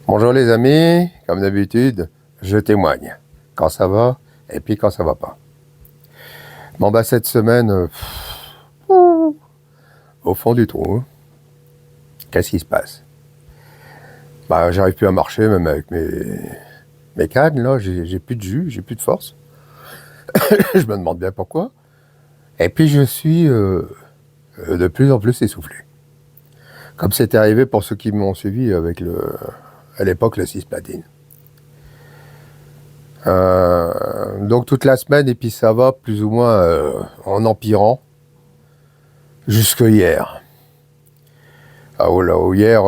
Bonjour les amis, comme d'habitude, je témoigne. Quand ça va, et puis quand ça va pas. Bon bah cette semaine, au fond du trou, qu'est-ce qui se passe? Bah j'arrive plus à marcher, même avec mes cannes, là, j'ai plus de jus, j'ai plus de force. Je me demande bien pourquoi. Et puis je suis de plus en plus essoufflé. Comme c'était arrivé pour ceux qui m'ont suivi avec à l'époque, le cisplatine. Donc toute la semaine, et puis ça va plus ou moins en empirant jusque hier. Ah oh là, hier,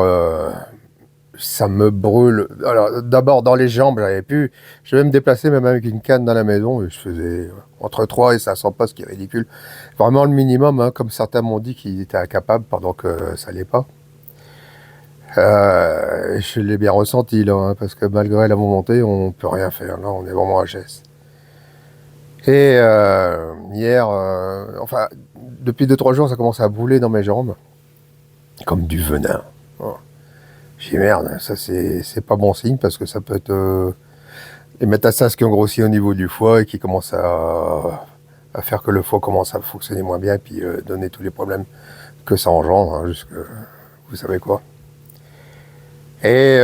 ça me brûle. Alors d'abord dans les jambes, je vais me déplacer même avec une canne dans la maison, et je faisais entre 3 et 500 pas, ce qui est ridicule. Vraiment le minimum, hein, comme certains m'ont dit qu'ils étaient incapables pendant que ça l'est pas. Je l'ai bien ressenti là, hein, parce que malgré la montée, on peut rien faire. Là, on est vraiment à geste. Et hier, enfin, depuis 2-3 jours, ça commence à brûler dans mes jambes, comme du venin. Oh. J'ai dit merde, ça c'est pas bon signe parce que ça peut être les métastases qui ont grossi au niveau du foie et qui commencent à faire que le foie commence à fonctionner moins bien et puis donner tous les problèmes que ça engendre, hein, jusque vous savez quoi. Et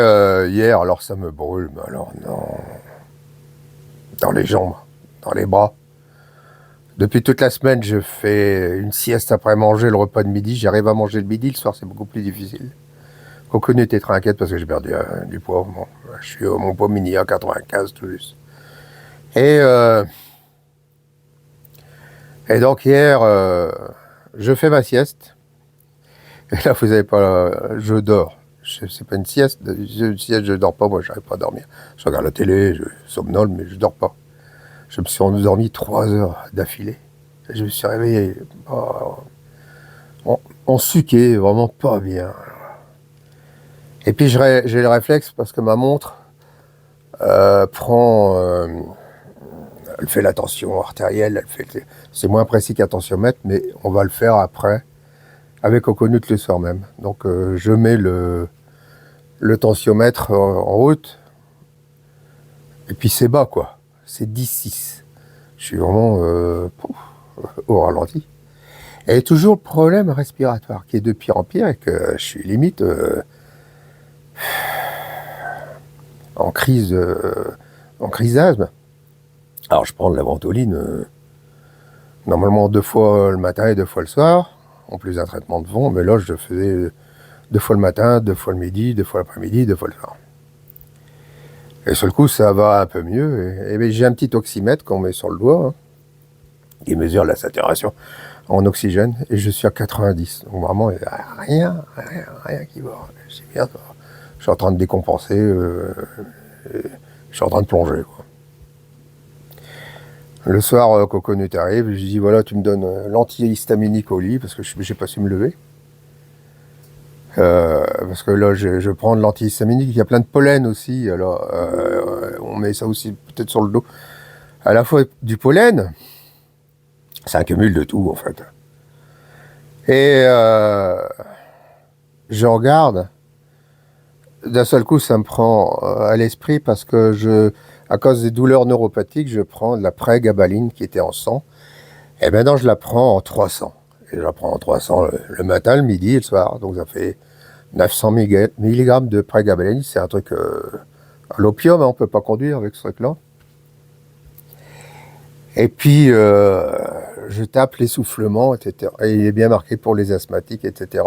hier, alors ça me brûle, mais alors non, dans les jambes, dans les bras. Depuis toute la semaine, je fais une sieste après manger le repas de midi. J'arrive à manger le midi, le soir c'est beaucoup plus difficile. Coconut était très inquiète parce que j'ai perdu du poids. Bon, je suis mon poids mini à 95 tout juste. Et, euh, et donc hier, je fais ma sieste. Et là, vous savez pas, je dors. C'est pas une sieste. Une sieste, je dors pas. Moi, j'arrive pas à dormir. Je regarde la télé, je somnole, mais je dors pas. Je me suis endormi 3 heures d'affilée. Je me suis réveillé en suqué, vraiment pas bien. Et puis j'ai le réflexe parce que ma montre elle fait la tension artérielle, c'est moins précis qu'un tensiomètre, mais on va le faire après avec Coconut le soir même. Donc je mets le tensiomètre en route et puis c'est bas quoi, c'est 10,6. Je suis vraiment au ralenti. Et toujours le problème respiratoire qui est de pire en pire et que je suis limite en crise d'asthme. Alors je prends de la ventoline normalement 2 fois le matin et 2 fois le soir, en plus d'un traitement de fond, mais là je faisais 2 fois le matin, 2 fois le midi, 2 fois l'après-midi, 2 fois le soir. Et sur le coup ça va un peu mieux, et j'ai un petit oxymètre qu'on met sur le doigt, hein, qui mesure la saturation en oxygène, et je suis à 90. Donc vraiment, il n'y a rien qui va. C'est bien, ça. Je suis en train de décompenser, je suis en train de plonger, quoi. Le soir, Coconut arrive, je lui dis voilà, tu me donnes l'antihistaminique au lit, parce que je n'ai pas su me lever. Parce que là, je prends de l'antihistaminique, il y a plein de pollen aussi, alors on met ça aussi peut-être sur le dos. À la fois du pollen, c'est un cumul de tout en fait. Et je regarde, d'un seul coup, ça me prend à l'esprit parce que à cause des douleurs neuropathiques, je prends de la prégabaline qui était en 100. Et maintenant, je la prends en 300. Et je la prends en 300 le matin, le midi et le soir. Donc, ça fait 900 mg de prégabaline. C'est un truc à l'opium, hein, on ne peut pas conduire avec ce truc-là. Et puis, je tape l'essoufflement, etc. Et il est bien marqué pour les asthmatiques, etc.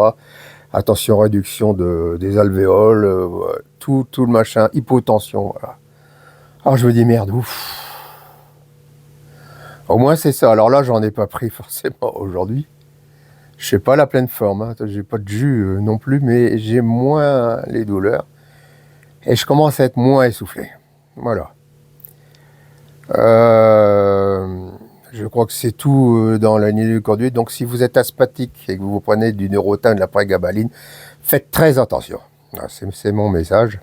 Attention, réduction des alvéoles, tout le machin, hypotension, voilà. Alors je me dis merde, ouf. Au moins c'est ça. Alors là, j'en ai pas pris forcément aujourd'hui. Je sais pas la pleine forme, hein. J'ai pas de jus non plus, mais j'ai moins les douleurs. Et je commence à être moins essoufflé. Voilà. Je crois que c'est tout dans la ligne de conduite. Donc si vous êtes asthmatique et que vous prenez du Neurontin, de la prégabaline, faites très attention. Voilà, c'est mon message.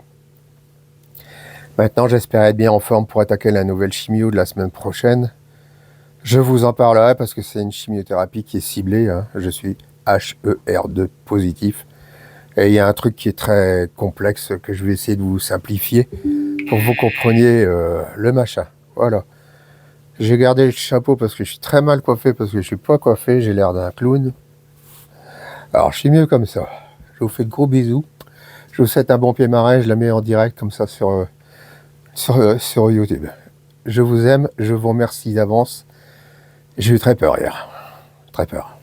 Maintenant, j'espère être bien en forme pour attaquer la nouvelle chimio de la semaine prochaine. Je vous en parlerai parce que c'est une chimiothérapie qui est ciblée, hein. Je suis HER2 positif. Et il y a un truc qui est très complexe que je vais essayer de vous simplifier pour que vous compreniez le machin. Voilà. J'ai gardé le chapeau parce que je suis très mal coiffé, parce que je suis pas coiffé, j'ai l'air d'un clown. Alors je suis mieux comme ça. Je vous fais de gros bisous. Je vous souhaite un bon pied marin, je la mets en direct comme ça sur YouTube. Je vous aime, je vous remercie d'avance. J'ai eu très peur hier. Très peur.